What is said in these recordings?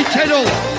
Channel.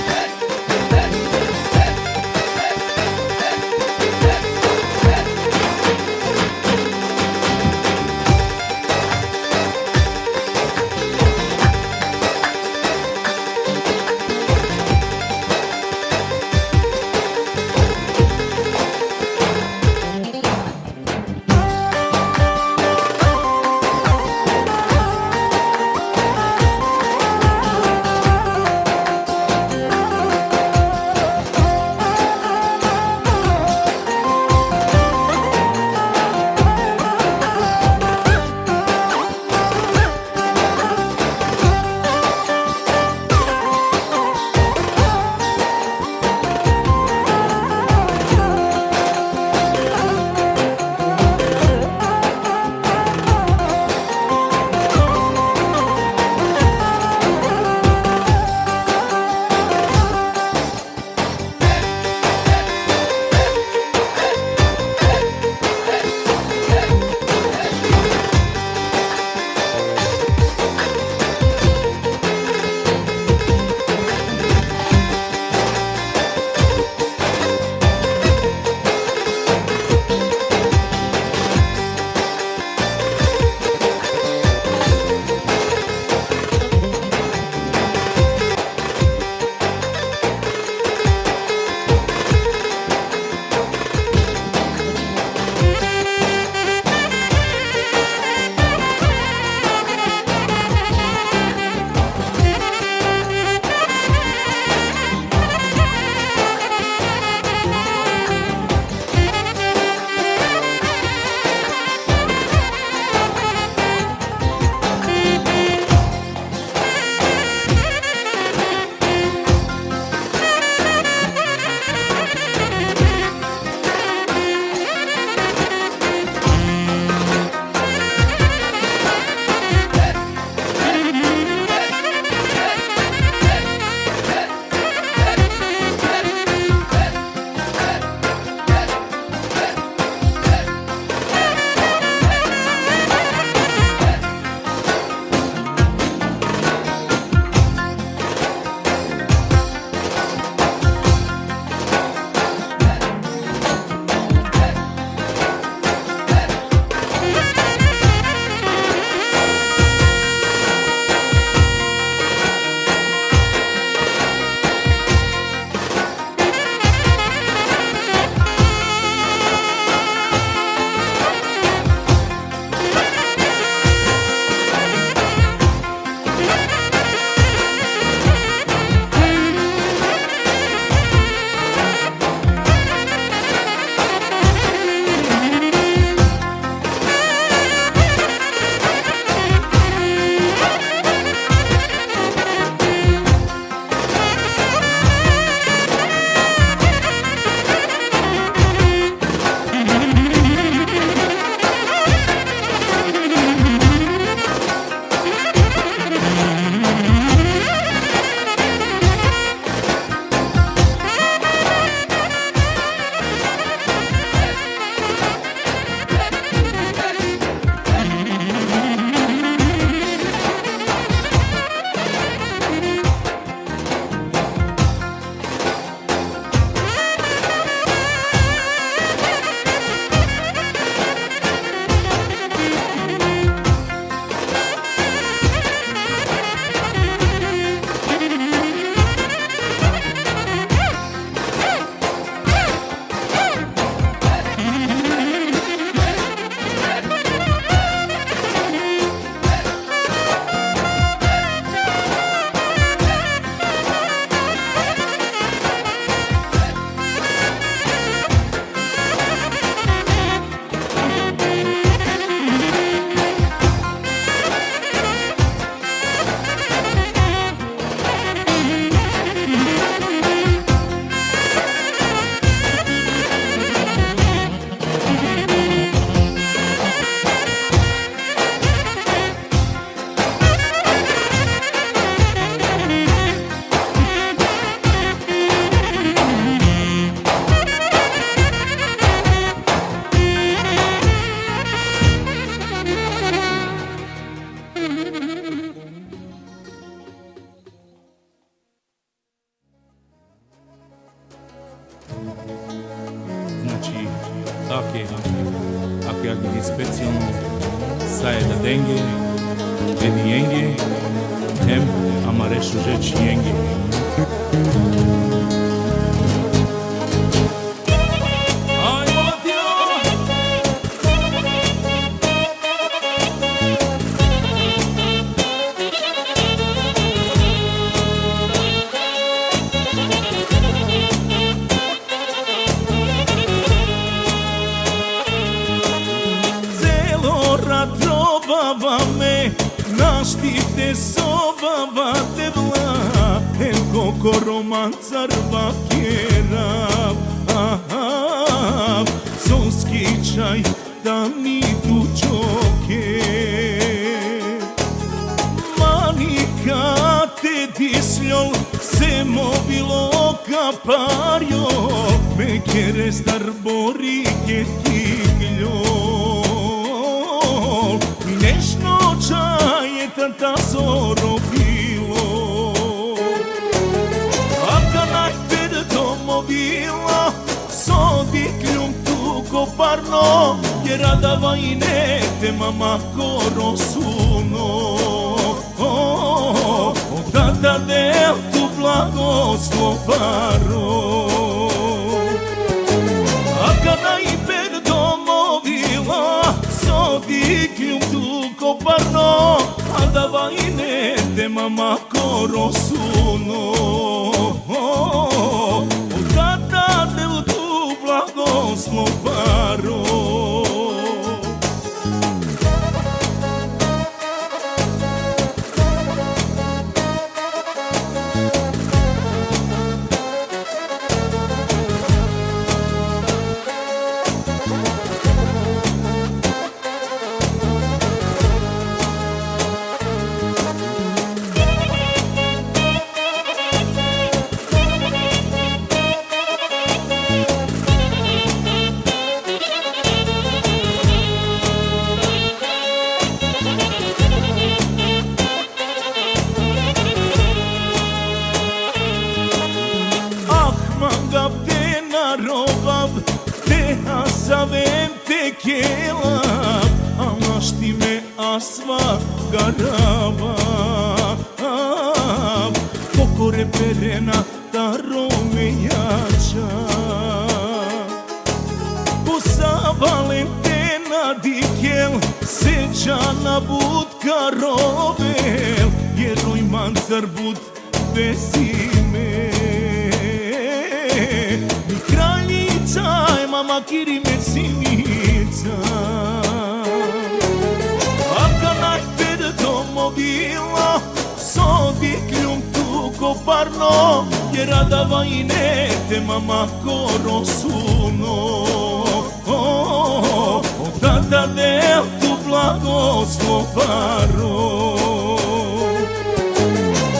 Ako ja bih specijalno saje da denge, edi jenge, hem, ama rešu žeć jenge. Trobava me, naštite sobava te vla, koliko romancar vakerav, sonski čaj da mi tu čoke. Manika te disljol, se mobilo kapario, me kere star borike tigljo. Nešno čaje tata zoro bilo, a kanaj pred domovila, sodi kljum tu koparno, je radava i ne te mama koro suno. Od tata del tu blagoslovaro, a kanaj pred domovila, sodi kljum tu koparno, a da vajne te mama koro suno. Od tata del tu blagoslovaro. Te asavem te kelab, a šti me asva garava. Pokore perena ta romejača, posavalem te na dikel, seđana budka rovel, jeroj mancar bud besime. Mama kiri me simica, a kanaj pred domovila, sodi kljum tu koparno, je radava i ne te mama koro suno. Od tata del tu blagoslovaro,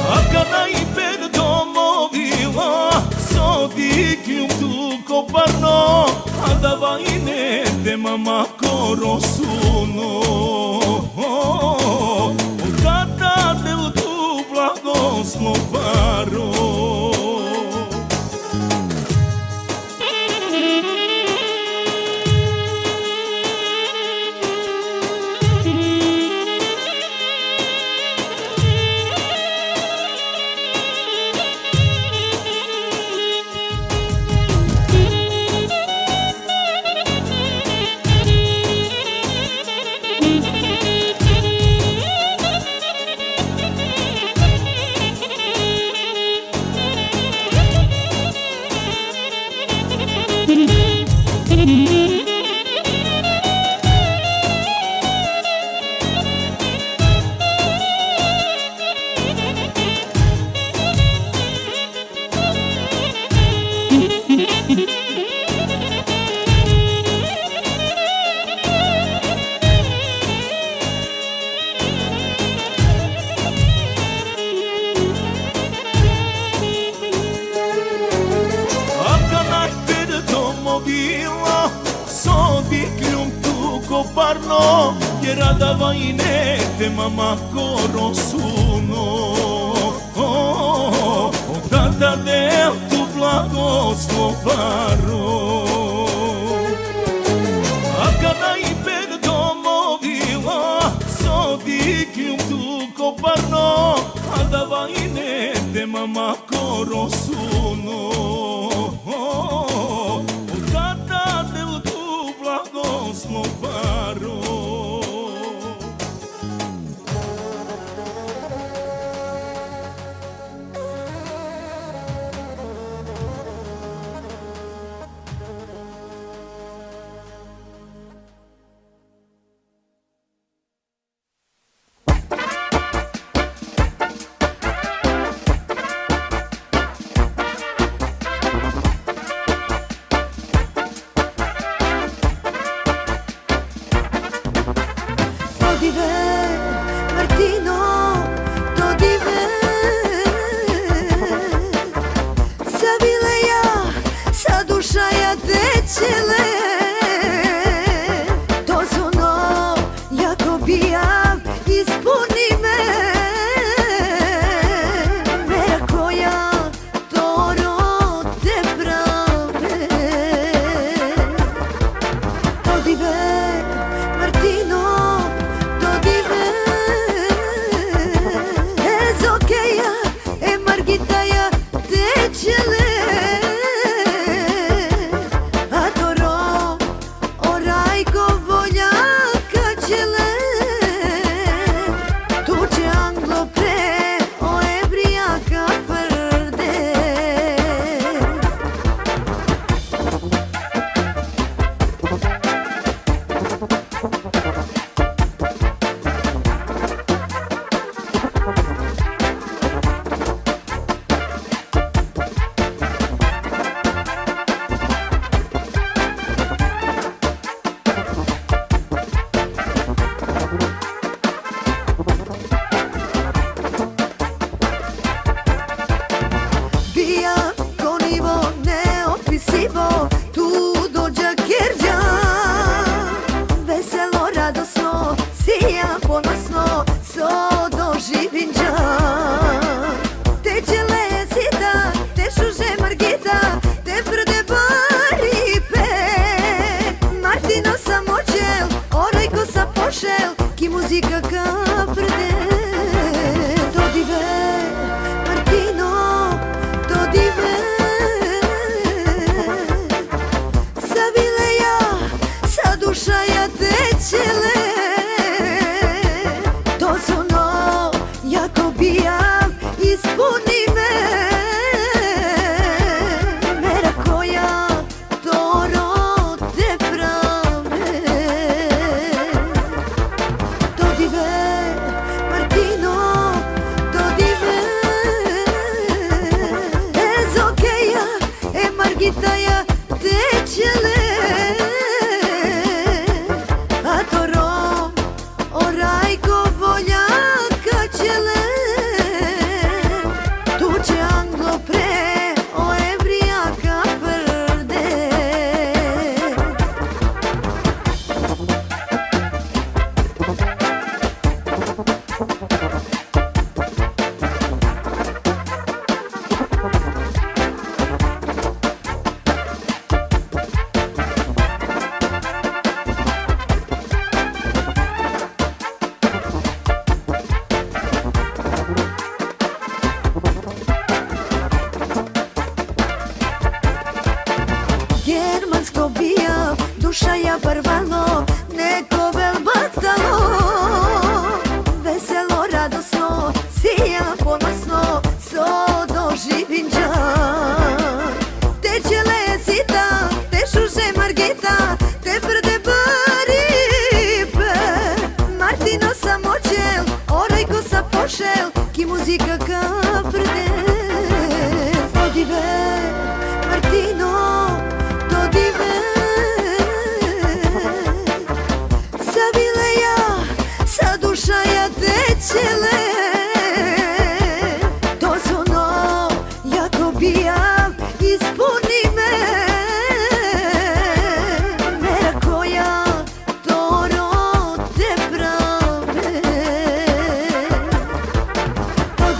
a kanaj pred domovila, sodi kljum tu koparno, a da vajne te mama koro suno. Od tata del tu blagoslovaro. Koparno, je radava i ne te mama koro suno. Od tata del tu blagoslovaro, mama corosuno Tata del tu blagoslovaro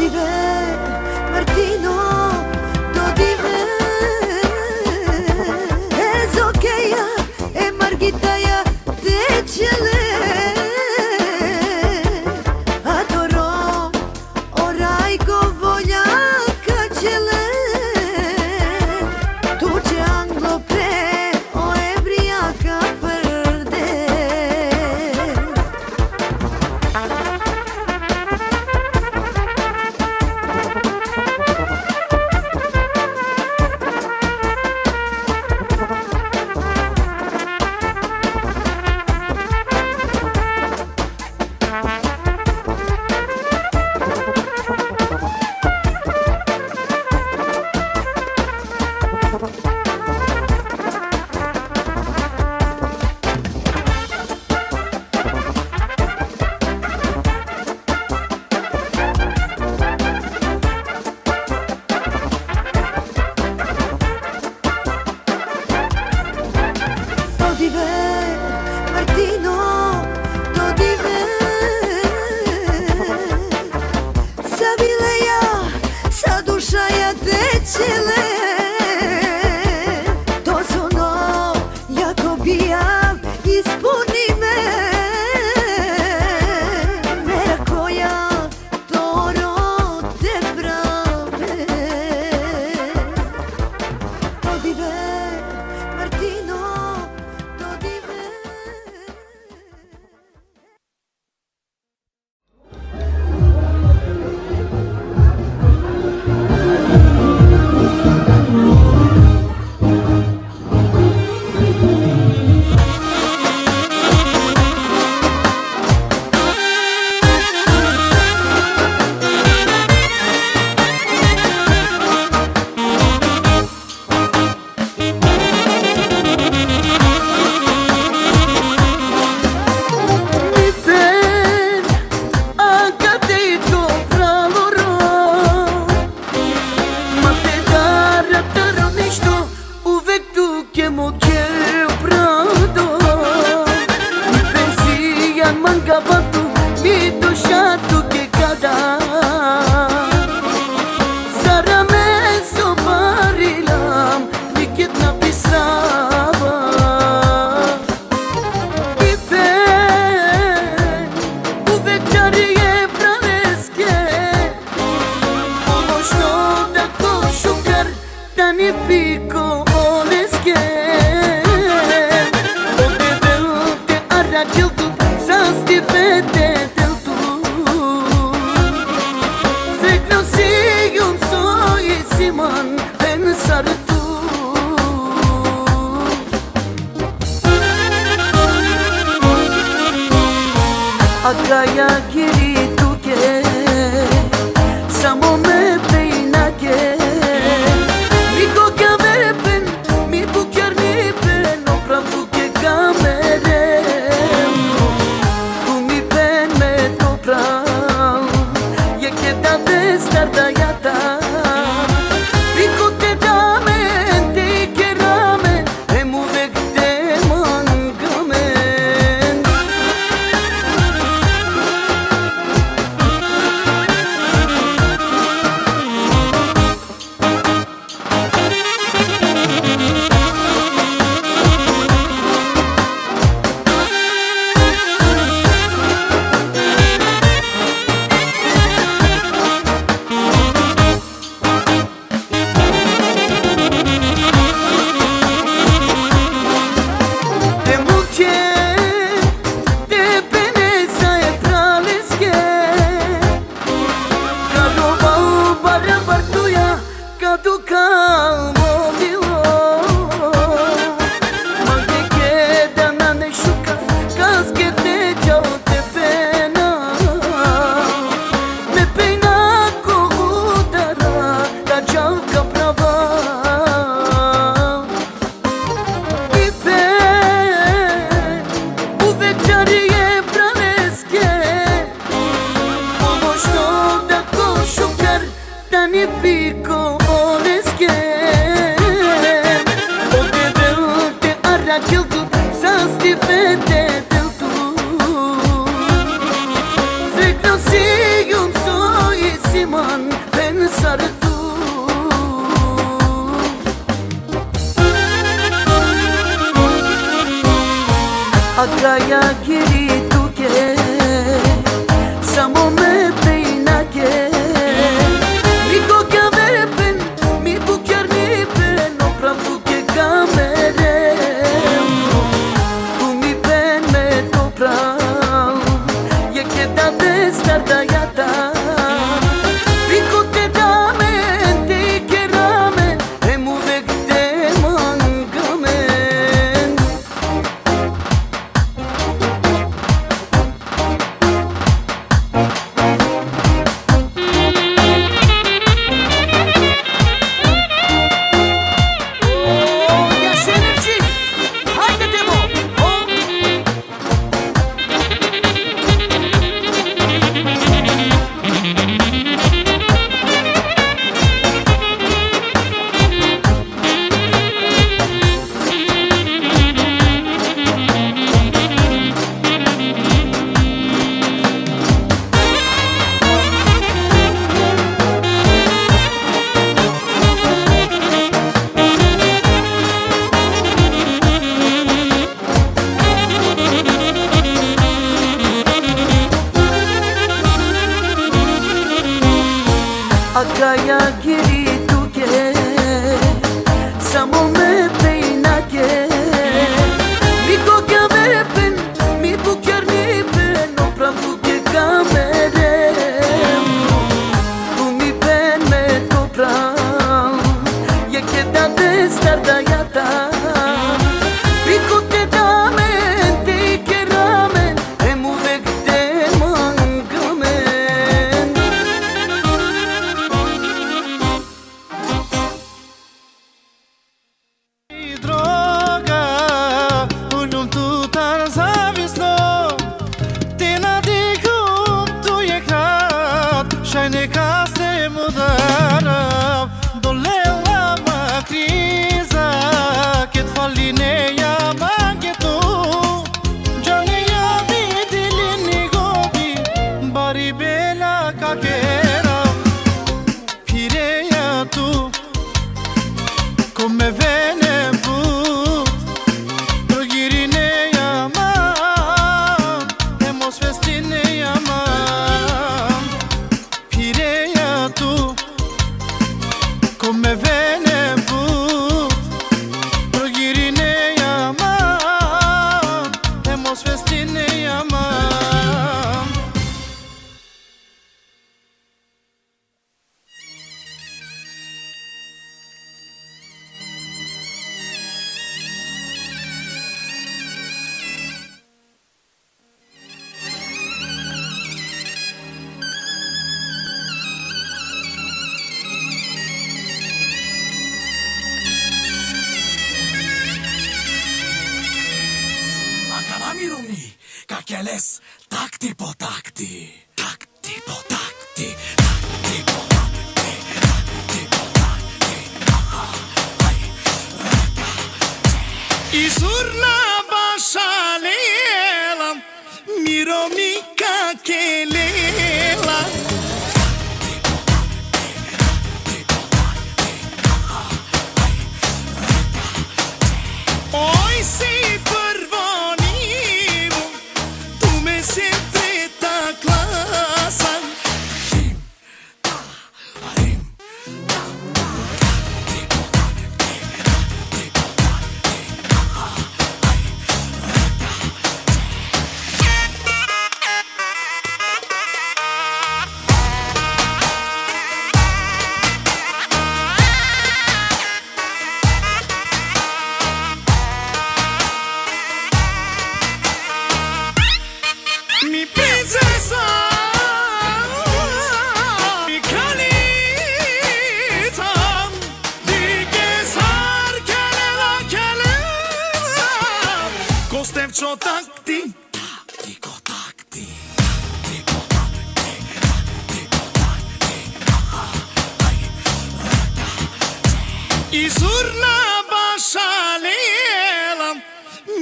Viver Agaya kiri tuke Samo me pejnake Miko kja vepen Mi bukjar nipen O prav tuke kamere Tu mi pen me to prav Je kjeta destar da jata Miko te damen Te ike ramen E mu vek te mangamen Tu calmo milo Mange queda na nexuca Cas que te jau te pena Me pena ko udara Da jau ka prava I pen Uvek darije praleske Pomoćno da ko šukar Da ni piko Sasti vede del tu Zekno si un soi siman pensar tu Agaya kiri tuke Samo me pejnake Miko kja vepen Mi bukjar nipen O prav tuke kamere Destar da jata Miko te damen Te ike ramen E mu vek te mangamen Мироми, как я лес, такти по такти. Такти по такти, такти по такти, такти по такти. И зурна башалела, Мироми, как лела. Hoy si pervanivo, tu me siempre ta clasa. Mi princesa, mi kalita, di gezar kelela kelela, kostevčo takti, Тiko такти. i zurna bashalela,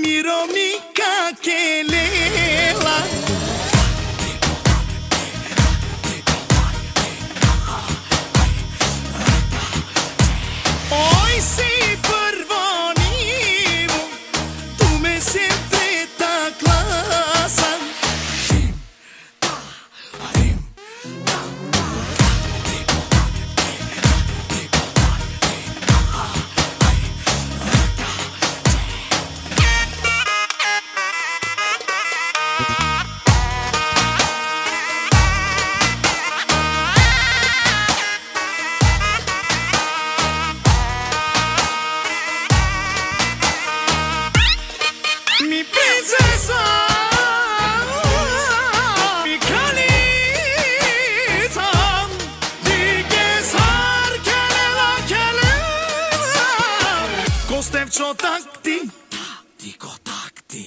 Miromi kakelela. Hoy si pervanivo, tu me siempre ta clasa. Mi princesa, mi kalita, di gezar kelela kelela, kostevčo takti. Тiko такти.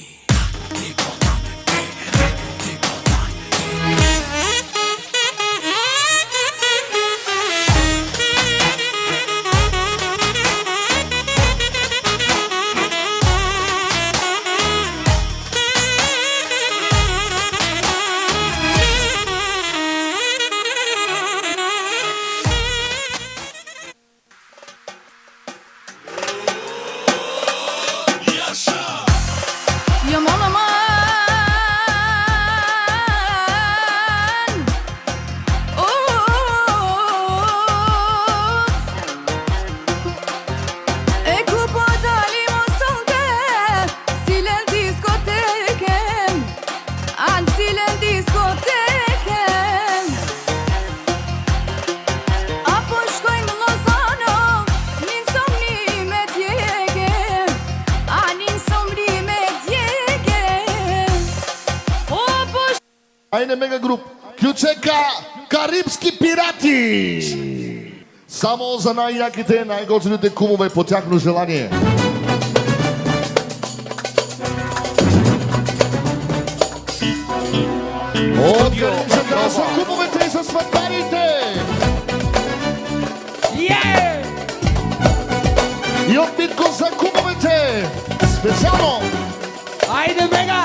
Yaman aman Ekupa dalim olsalde Silen diskoteken An silen diskoteken Apoškoj më lozano Nin somni me djegen Anin somni me djegen Apoškoj Ajde mega grup. Ključeka Karibski pirati. Samo za najjakite, najgođenite kumove potjaknu želanje. Odgledajte za kumovete i za svatarite. I odbitko za kumovete. Specijalno. Ajde, mega!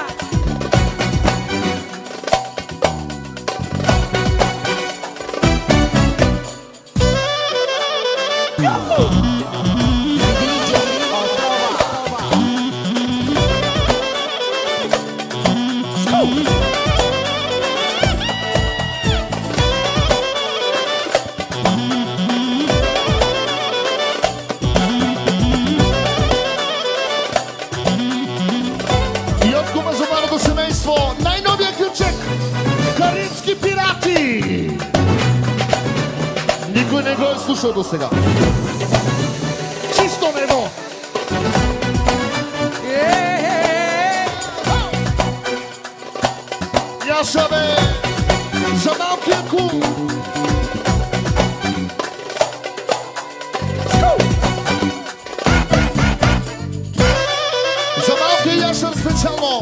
I od kuma za narodno semejstvo, najnovija ključek, Karibski pirati. Nikoj ne ga je slušao do сега. Čisto nebo. Jašave, za malkija kum. Za malkija Jašar specijalno.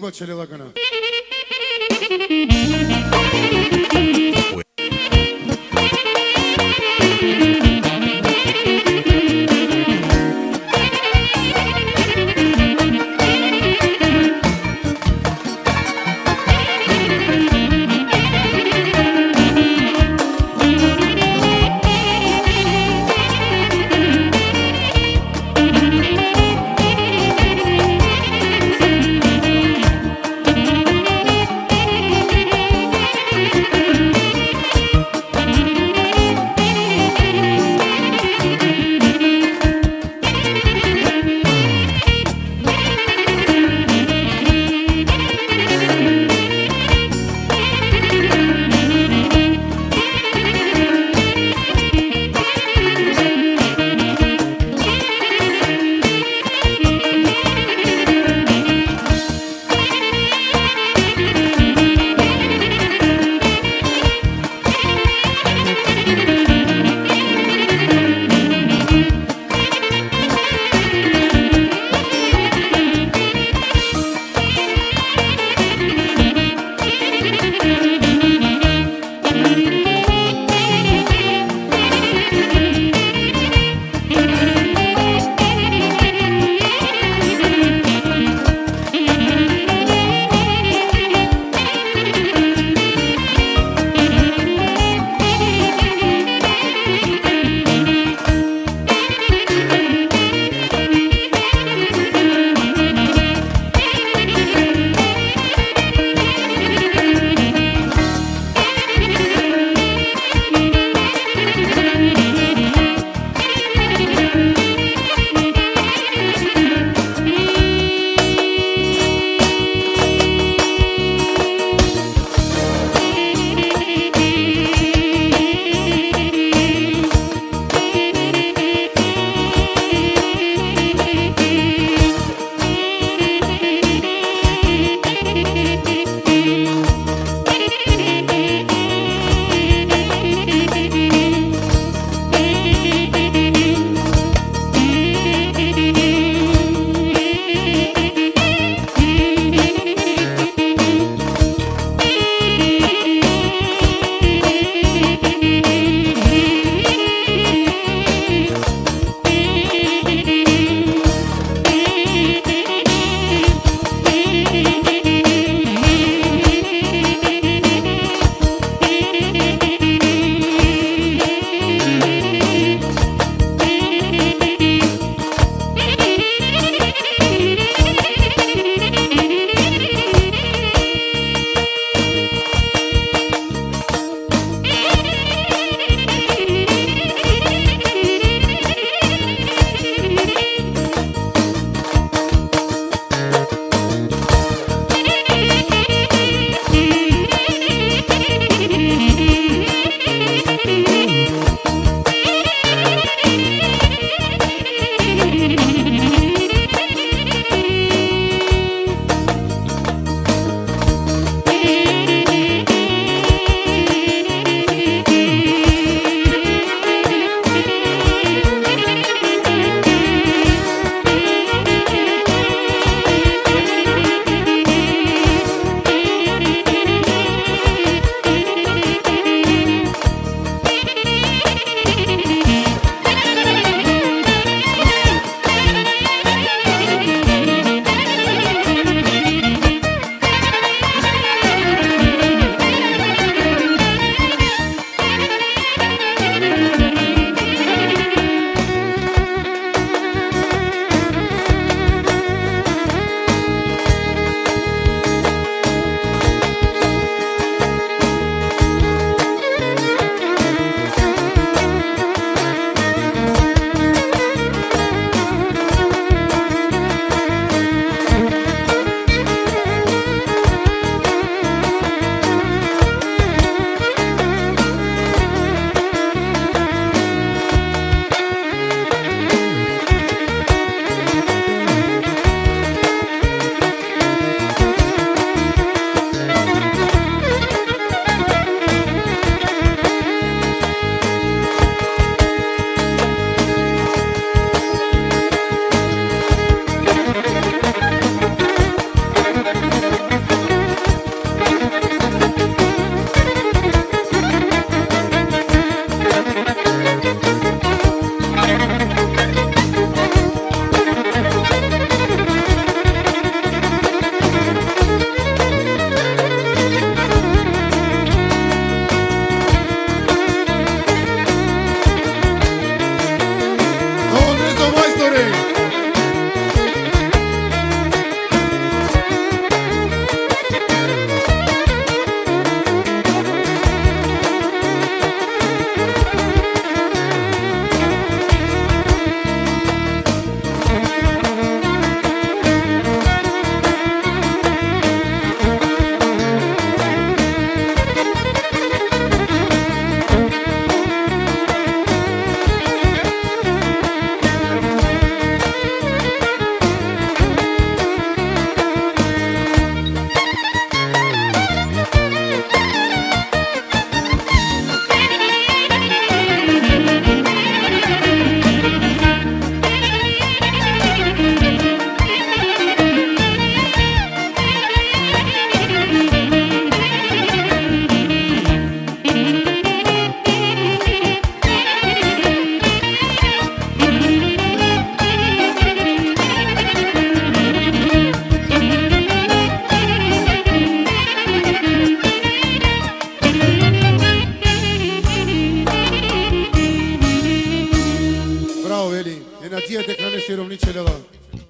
băcele la gână.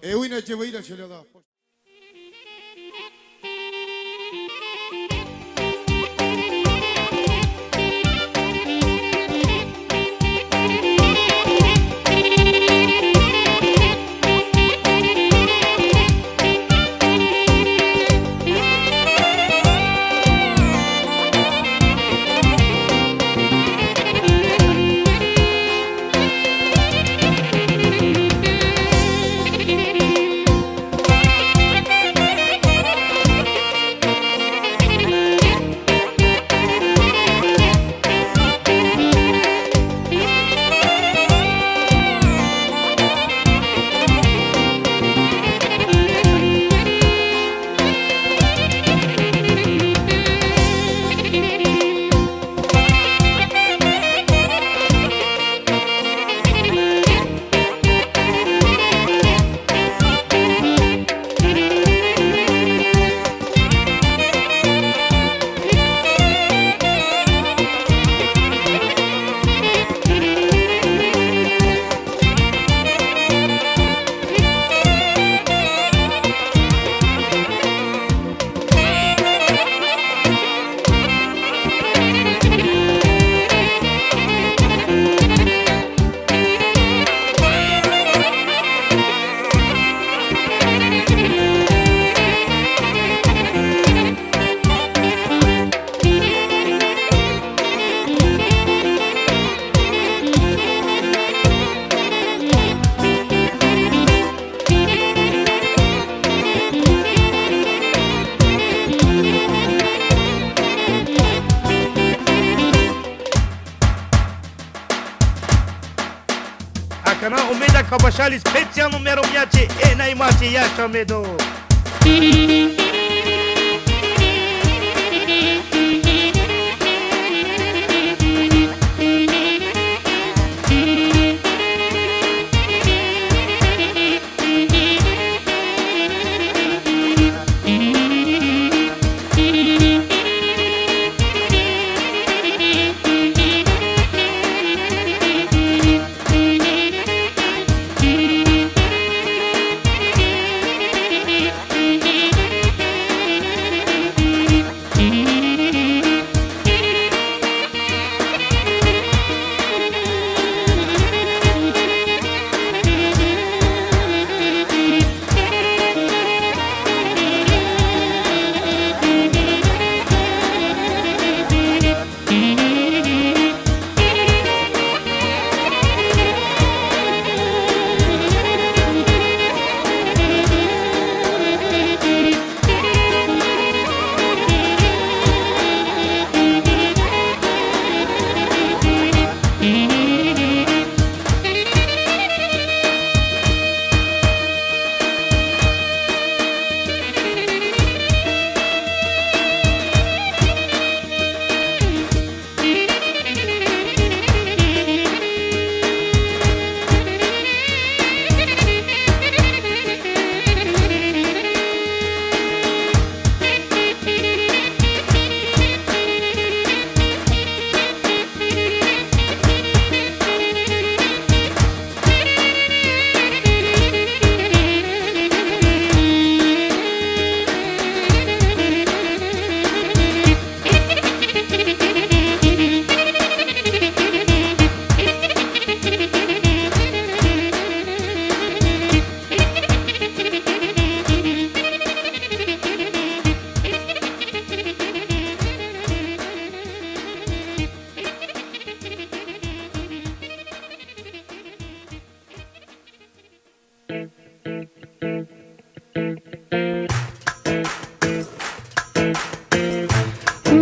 E uine ce văile ce le da. Kana umeda kabashali special numero miace e na imace ya chamedo.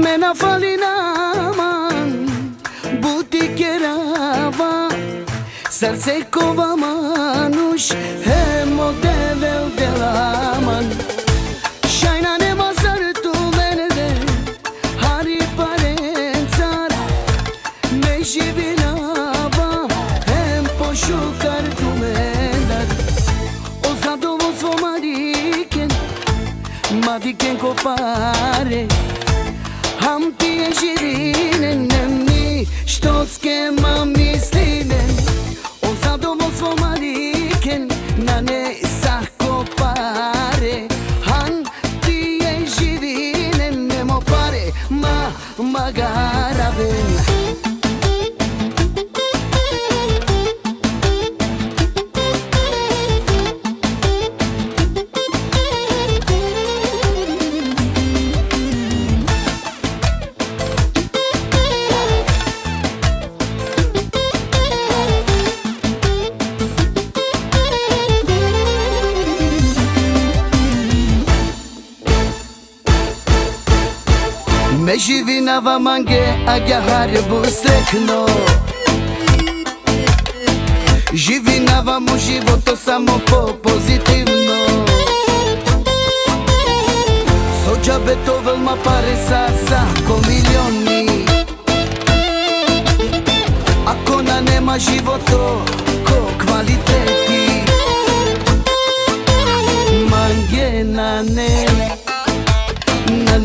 Mena falina man butikerava Sarsekova manush he modevel de la man Shaina ne mazar tu menede hari parenzar Me jivinava hem poshukar tu mendar Ozadovo somariken Madiken kopare Ham ti e žirine nemni Što s kema mislinen O zadovoljstvo mariken Na ne sak Me živinava mange, agja harbu srekno Živinavamo životo samo po pozitivno Sođabe to velma pare ko milioni Ako na nema životo ko kvaliteti Mange na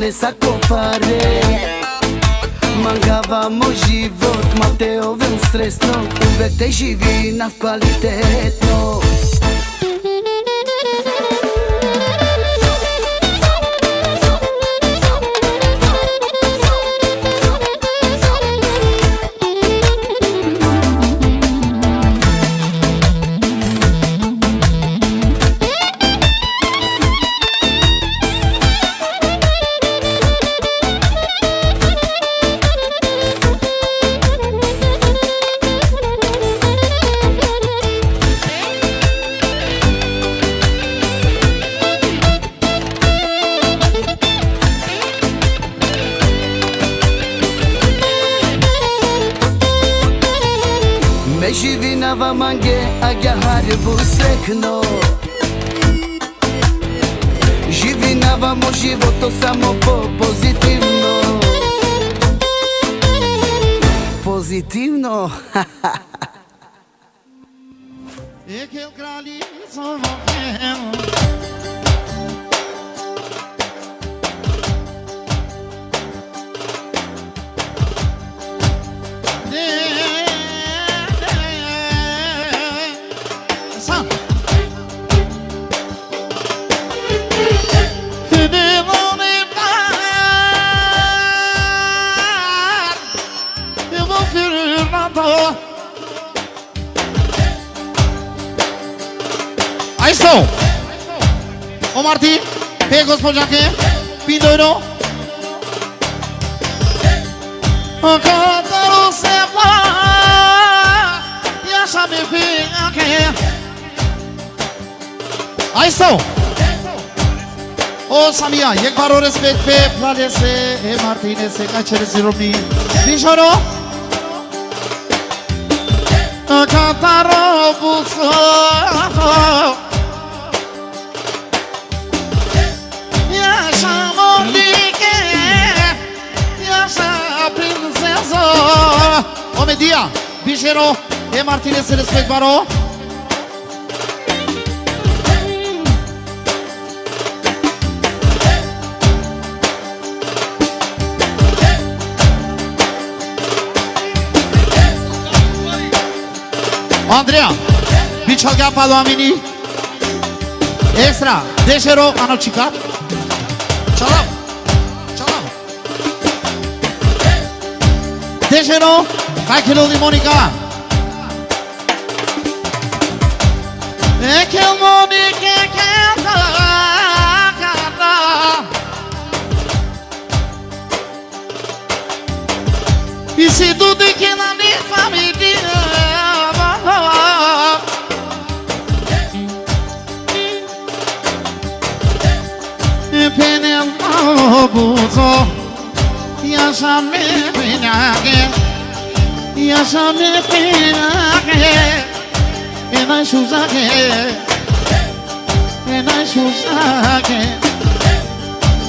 ne sako pare Mangavamo život, ma te ovem stresno Uvek te živi na kvalitetno Me živinava mange, agja harbu srekno Živinavamo životo samo po pozitivno Pozitivno? E che il granizo non Aí estão o Martim, pegou os pojaque, Pindoiro o Cantaro Sepa e a chave aqui. Aí estão o Samia, e para o respeito para descer, Martim, esse cachorro se rompe, Pindoiro o Cantaro Busso. Dia, Bichero e Martinez se respeitbarou. Andrea, Bichalga para o Amini. Extra, Deixero, Anochica. Tchau. Deixero. Aquilo de Mônica. É que o Mônica canta. E se tudo que na minha família e pena o buzo e a chame vinagre Ya shame pinake, ena shuzake,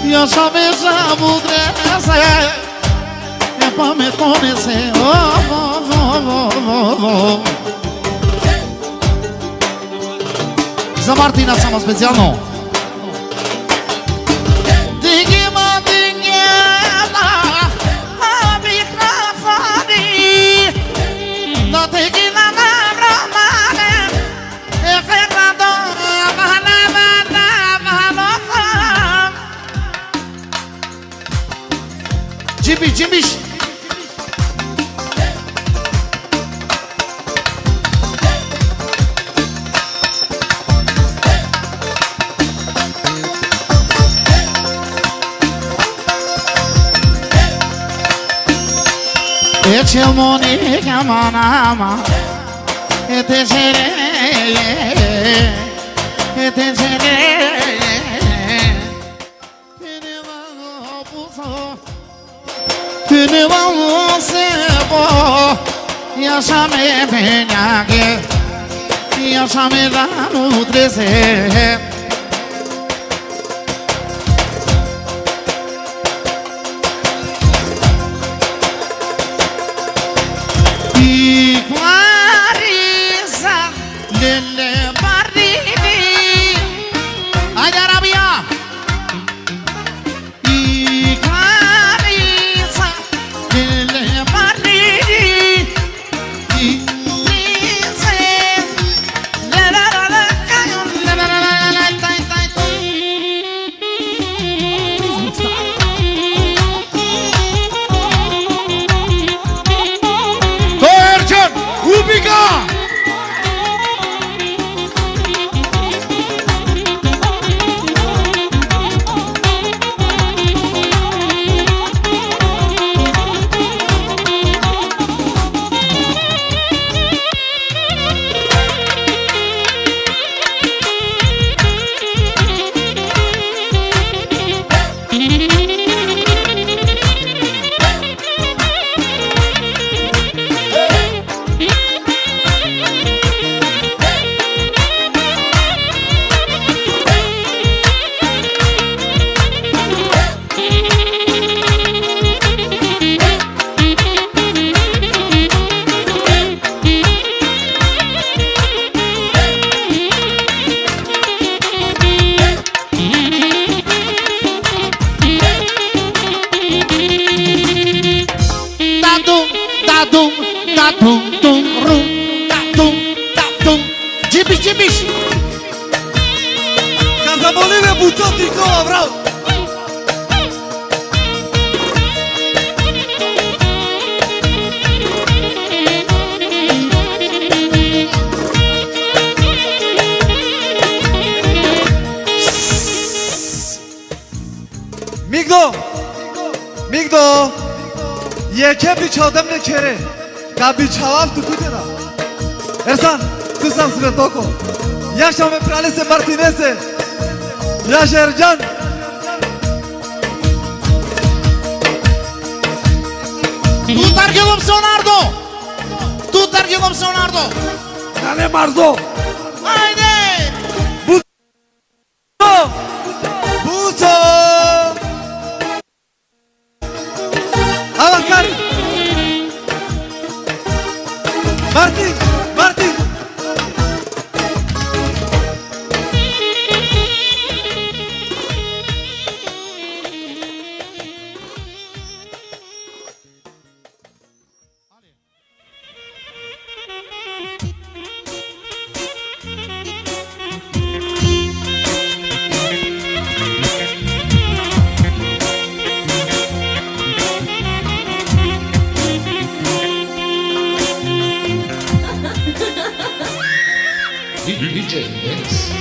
ya shame sabudrese, e pa me conhecer, Za Martina samo specjalną. Jimmy. Ece Monica manama, ete Lasciami pegnare, lasciami la nutrese. Di guarisa delle barrine, agli arabia. Di guarisa delle barrine. Casa Bolivia buttati qua, bravo! Migdo, yeke biçadem ne kere, ka biçavam tukutera. Ersan, tu san svetoko. Yaşa me Pralese Martinese. Yaşa Ercan. Tu targhivom sonardo. Tu targhivom sonardo. Dale Marzo. Haydi. Buto. Avakar. Martin. DJ Mix.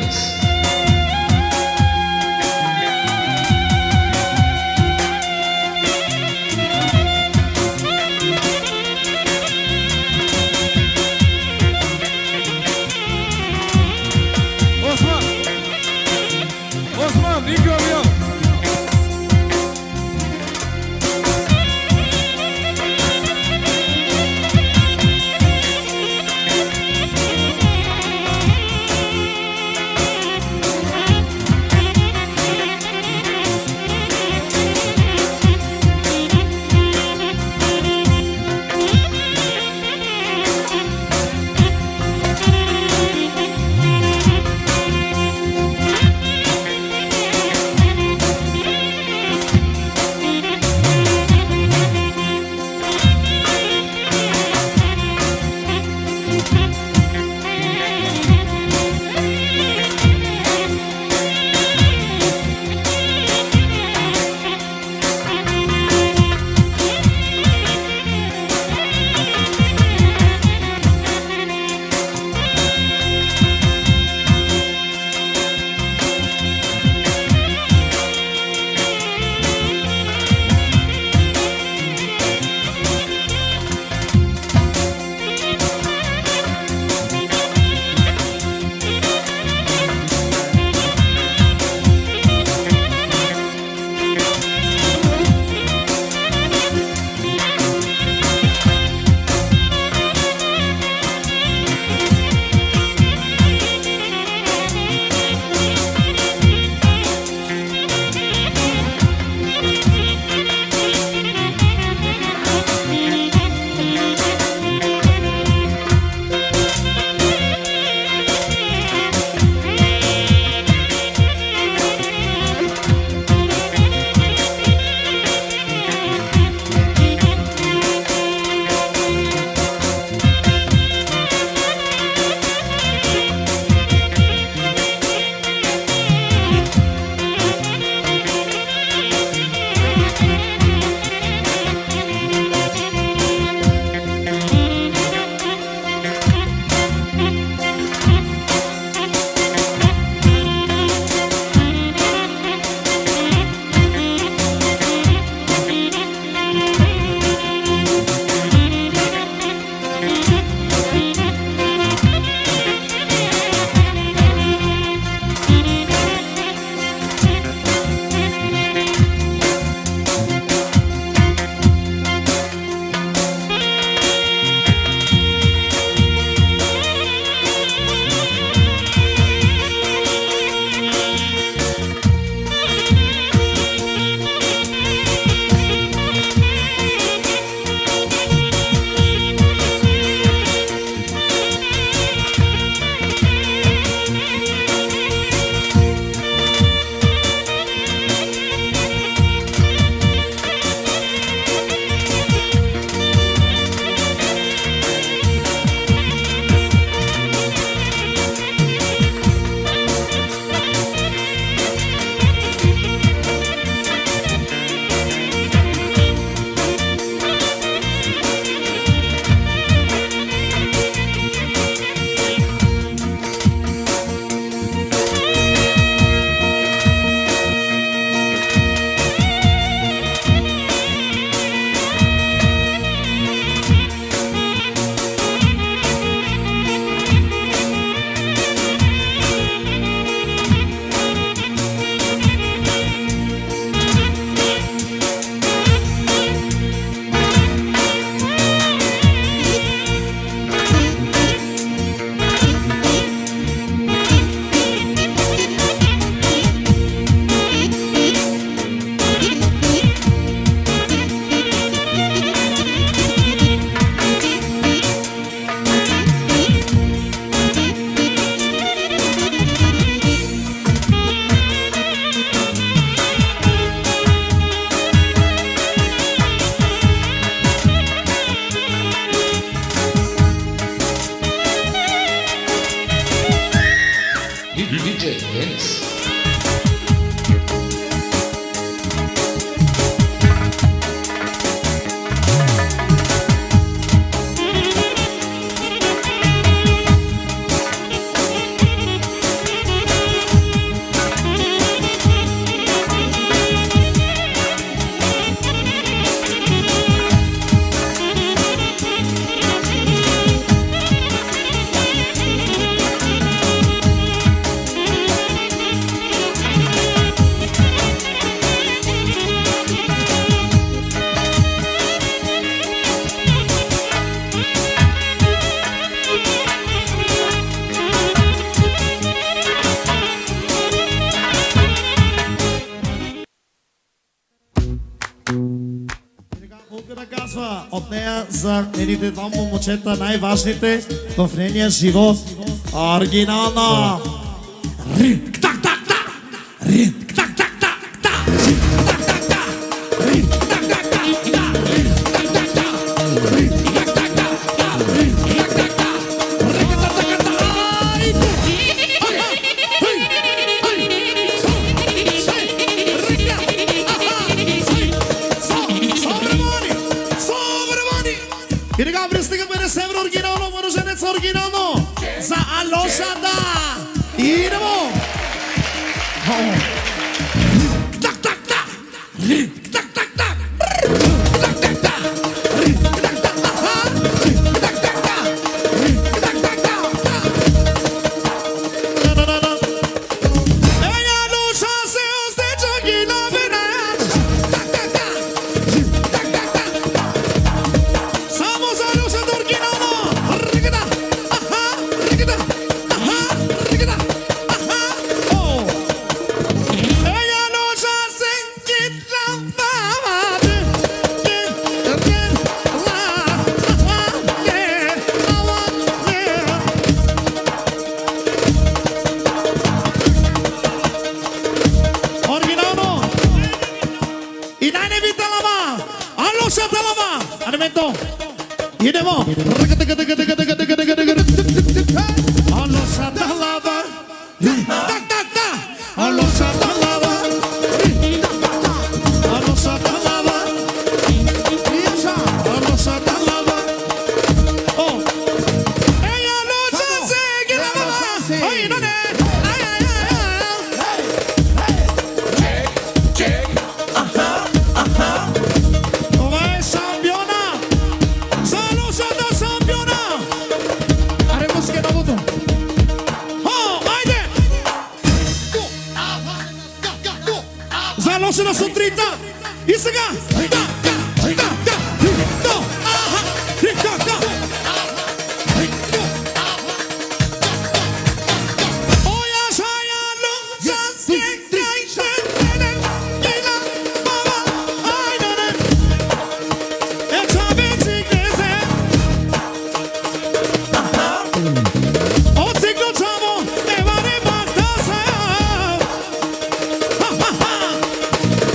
Dance. Osman, iyi görüyor. DJ Dance. от нея за нейните двама момчета най-важните в нейния живот. Оригинално! Рик, так, так, так! Рик, так, так, так, так! Рик, так, так, так! Рик, так, так, так! Рик, так, так, так! Рик, так, так, так! Рик, так, так, так! Рик, так, так, так! Ай, и така пристигаме на Север оригинално, мороженец оригинално за Алошата. Идемо! Так, так, так! Так, так, так! Так, так, так! Так, так, так! Так, так, так! Так, так, так! Да-да-да-да! Ella nos hace de Joguina Venaz. Tak, tak, tak! Tak, tak, tak! Somos Alosata originalo! Rigida! Aha! Rigida! Aha! Rigida! Aha! Oh! Ella nos hace que la fama de la Originalo! I najnevita lama! Alosata lama! Alimento! Idemo! Alosata lama! Tak, tak, tak! Alosata lama! Alosata lama! Alosata lama! Oh! Ella nos hace que la mama! Ay, no, no! Ay, ay, ay, ay! Vai, Sambiona! Alosata Sambiona! Haremos que no voto! Oh, haydi! Zaloši na sutrita! Isaga! Da, da, da, da! Do! Aha! Da, da! Oya sayalo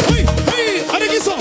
Hey, hey, adesso!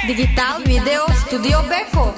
Digital Video Studio Beko.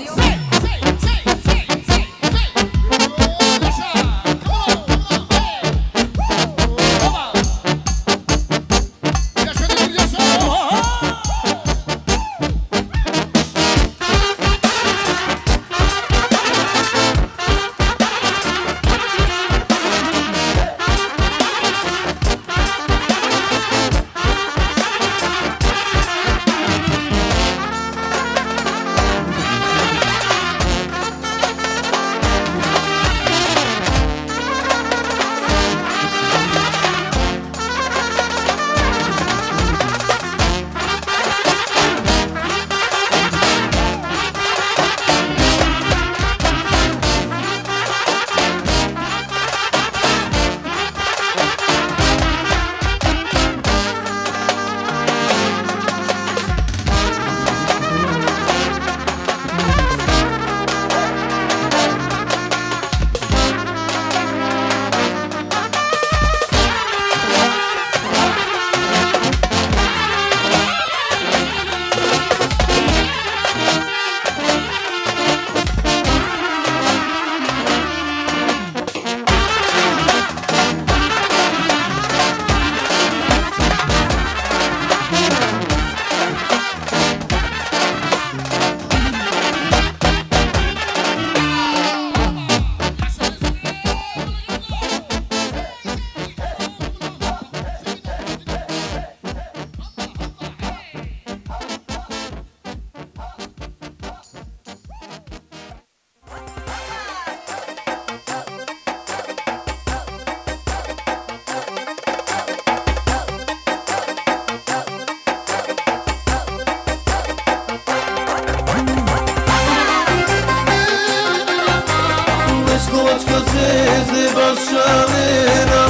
Veskuvačka zvezde bašalera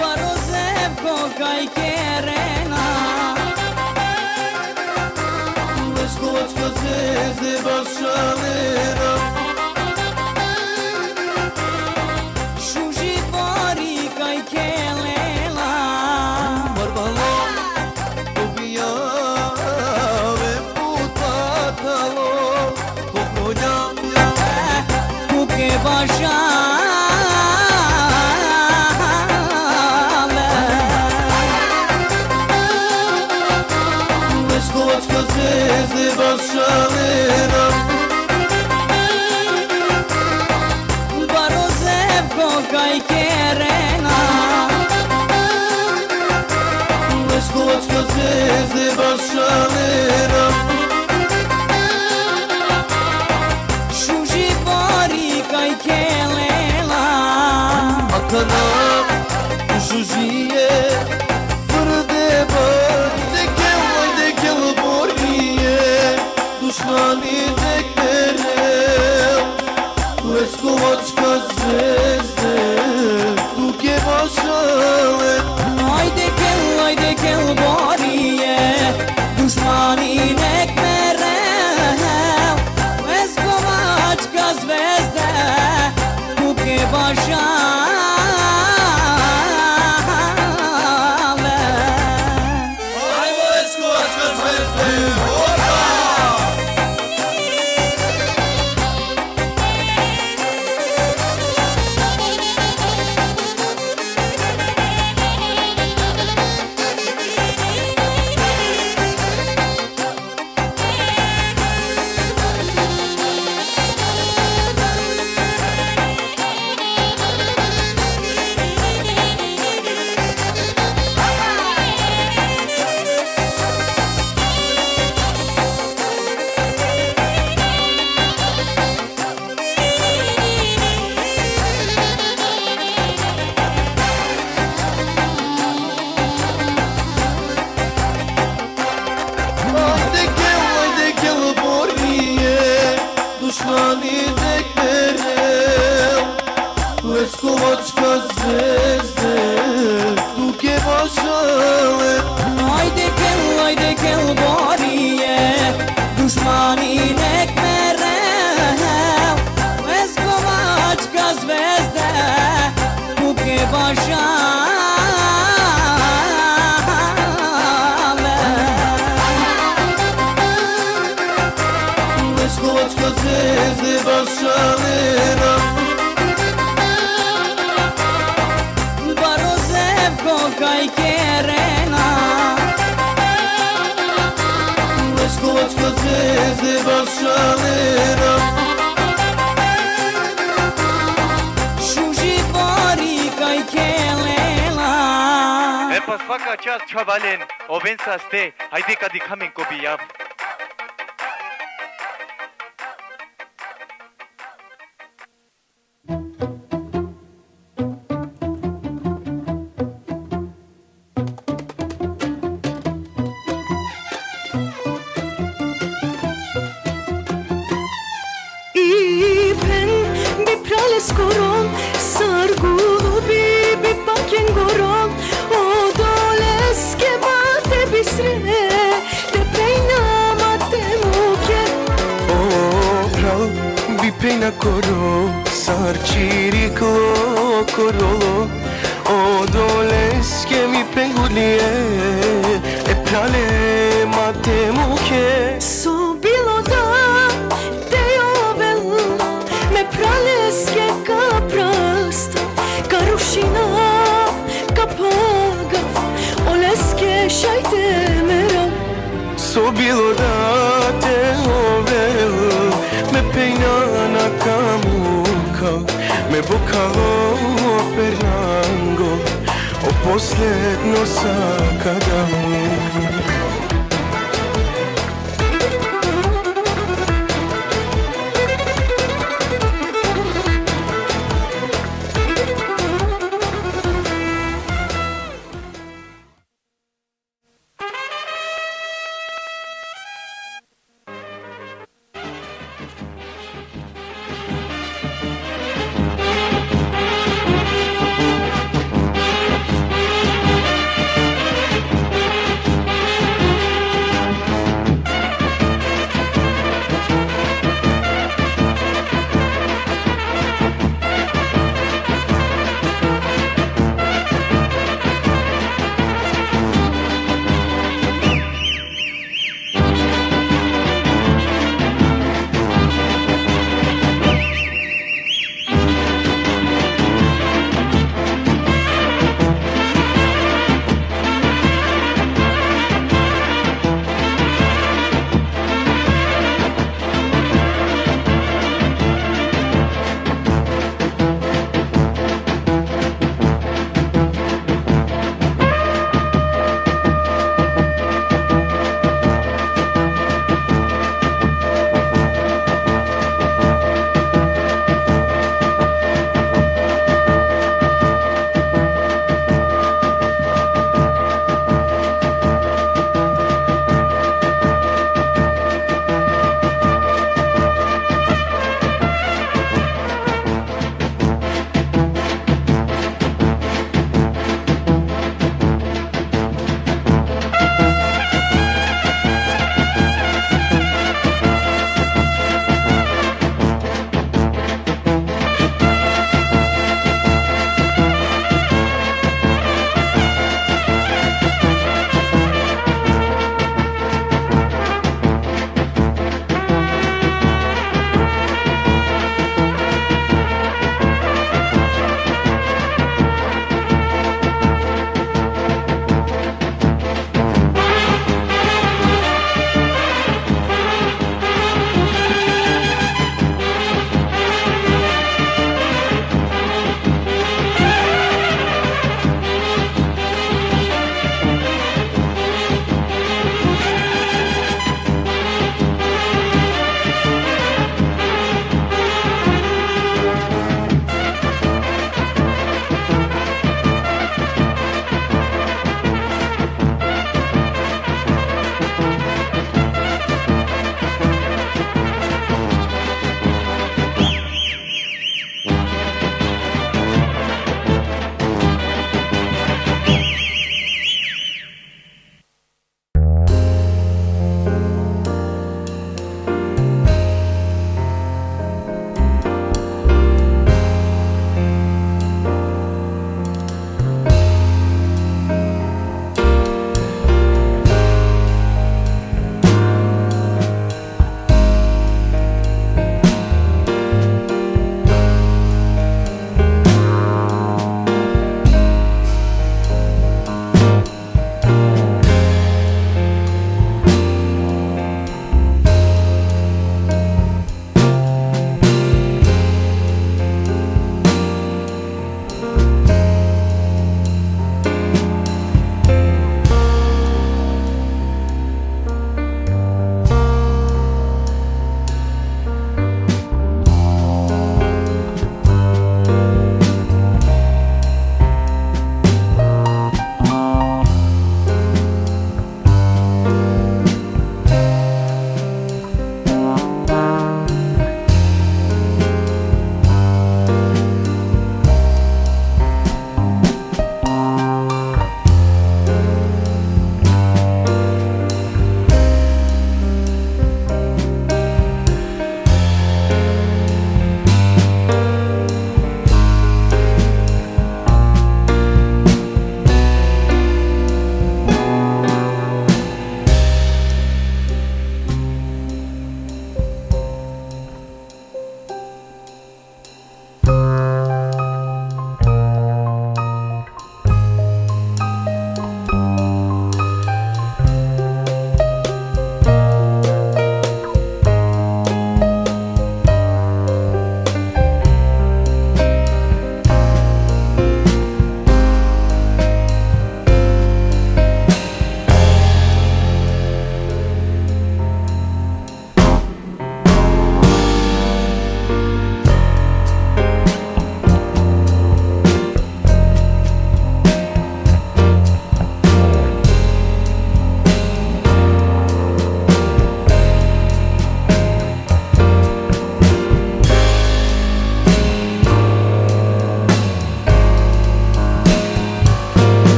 Barozevko kaj kerena Veskuvačka zvezde bašalera Šuži bori kaj kelela Barbalo Ubijave putatalo Kopronjam Kuke bašale Veskuvačka zvezde bašalera Barozevko kaj kerena Veskuvačka zvezde bašalera Šuži bori kaj kelela Kanal Žužije Vrde bar Dekel borije Dušmani dekmere Veskuvačka zvezde Tuke bašale Ajde kel borije Dušmani nek me rev Veskovačka zvezde Kuke bašale Ajmo Veskuvačka zvezde Ajde gel borije Dušmani dekmere Veskuvačka zvezde Tuke bašale Ajde kel borije Dušmani nek me rev Veskovačka zvezde Kuke bašale Veskuvačka zvezde bašalera Barozevko kaj kerena Veskuvačka zvezde bašalera Šuži bori kaj kelela E pa svaka čast čavalen, ovenca ste, ajde kad i kamen ko bijam. İpen bir prales koron Sargulu bir baken goron O doleske mate bisre Te pejna mate muke O pral bi pejna koro Sarčiri korolo O doleske mi pengulije E prale mate muke So bilo da te jovel Me praleske ka prasta Ka rušina ka pagav Oleske šajte mera So bilo da te ovel Me pejna na kamuka Me bukalo pernango O posljedno sakadam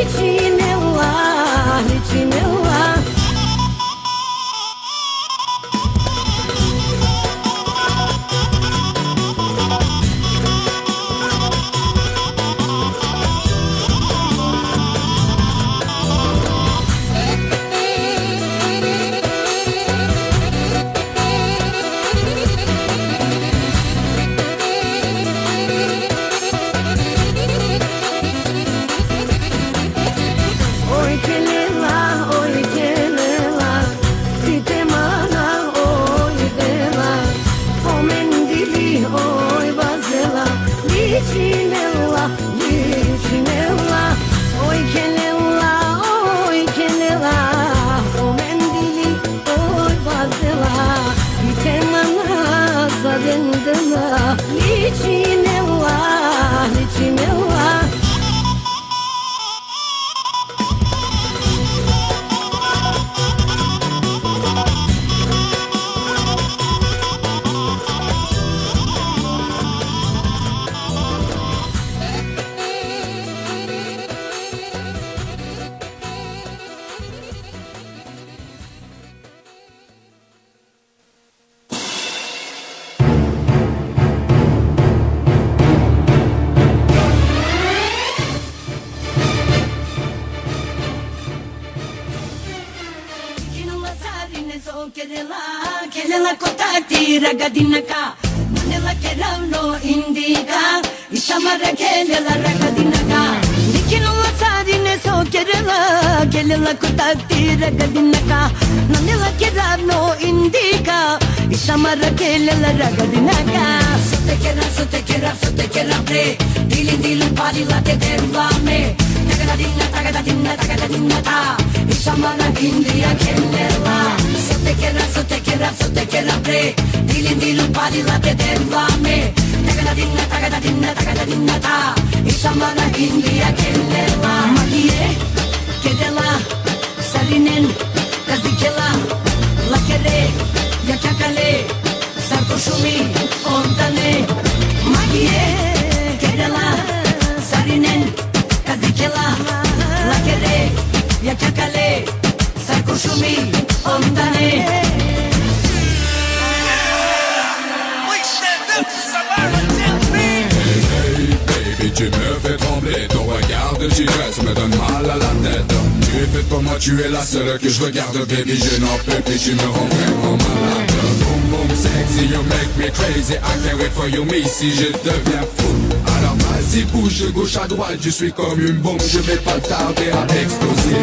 Licinela, licinela. Licinela, licinela, oi canela, oi canela, o mendili, oi bazela, e tem manasa vendela, licinela, licinela. Kelela kotati ragadinaka, manela kerano indika, ishamara kelela ragadinaka. Dikino sarine so kelela kotati ragadinaka, manela kerano indika, ishamara kelela ragadinaka. Sote kera pre, dilin pari la te dervame. Tagadadinna ta, ishamara india kelela. Sote kera pre, dilin pari la te dervame. Tagadadinna ta, ishamara india kelela. Magie, kedela, sarinen, kazdikela, lakere, yakakale, sarkoshumi, ontane. Magie, kedela, sarinen, kazdikela, lakere, yakakale, sarkoshumi, ontane. Tu me fais trembler, ton regard de tigresse me donne mal à la tête. Tu es faite pour moi, tu es la seule que je regarde, baby, je n'en peux plus, tu me rends vraiment malade. Boom boom sexy, you make me crazy, I can't wait for you, me si je deviens fou. Alors vas-y bouge de gauche à droite, je suis comme une bombe, je vais pas tarder à exploser.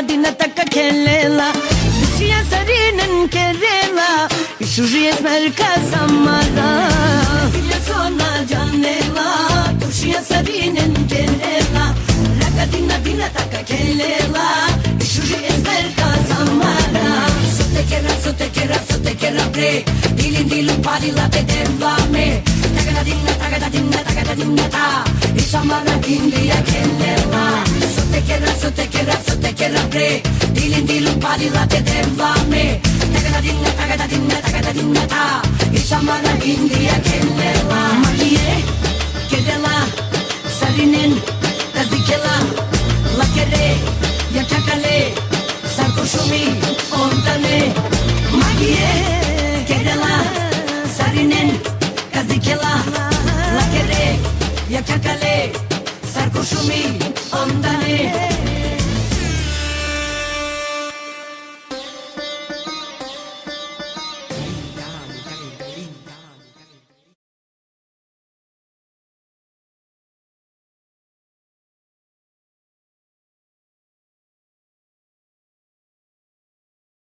Dina taka kelela, Lucia sarinen kerela, Ishuji esmerka samara. Lucia sona janela, Lucia sarinen kerela, Dina taka kelela, Ishuji esmerka samara. Sote kera pre, dilin pari la te dervame. Tagadadinna ta, ishamara india kelela. Sote kera pre, dilin pari la te dervame. Tagadadinna ta, ishamara india kelela. Magie, kedela, sarinen, kazdikela, lakere, yakakale, sarkoshumi, ontane. Magie, kedela, sarinen, kazdikela, lakere, yakakale, sarkoshumi, ondane.